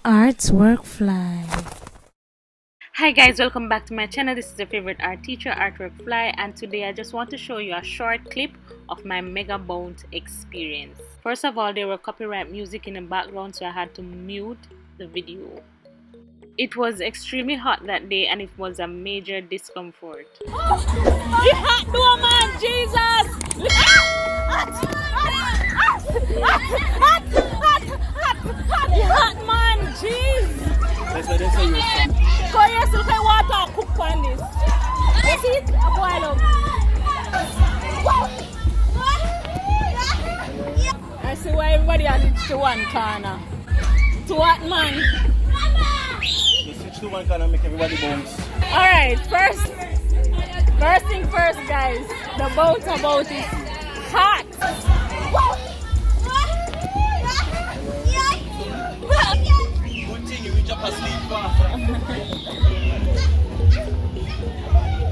Artwork Fly. Hi guys, welcome back to my channel. This is your favorite art teacher, Artwork Fly, and today I just want to show you a short clip of my mega bounce experience. First of all, there were copyright music in the background, so I had to mute the video. It was extremely hot that day and it was a major discomfort. Oh, the hot door, man, Jesus! Hot man, jeez! That's how you stand. Go here, so look at water cook on this. You see it? A boil up. I see why everybody has it to one corner. To what, man? You switch to one corner and make everybody bounce. Alright, first thing first, guys. The boat about is hot. Good thing you reach up asleep fast.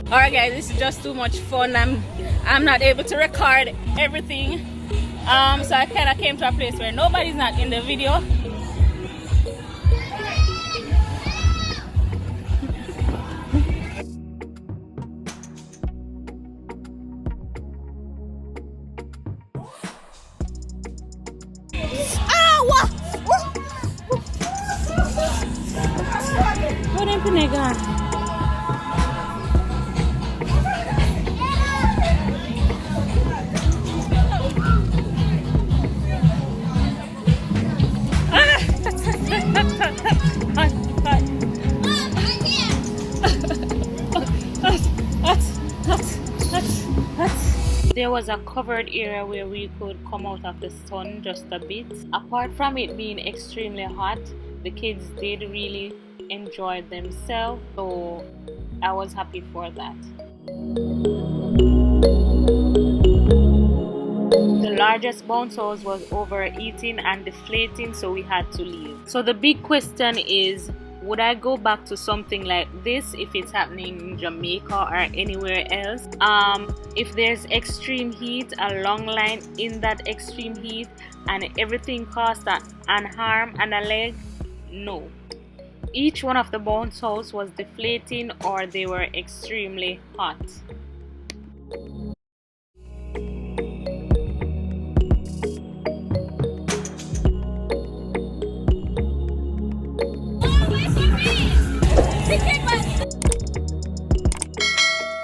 Alright guys, this is just too much fun. I'm not able to record everything. So I kinda came to a place where nobody's not in the video. What happened, nigga? There was a covered area where we could come out of the sun just a bit. Apart from it being extremely hot, the kids did really enjoy themselves, so I was happy for that. The largest bounce house was overheating and deflating, so we had to leave. So the big question is, would I go back to something like this if it's happening in Jamaica or anywhere else? If there's extreme heat, a long line in that extreme heat, and everything costs an arm and a leg? No. Each one of the bounce house was deflating or they were extremely hot.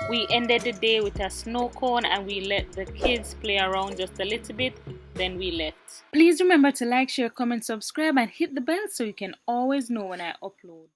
We ended the day with a snow cone and we let the kids play around just a little bit, then we left. Please remember to like, share, comment, subscribe and hit the bell so you can always know when I upload.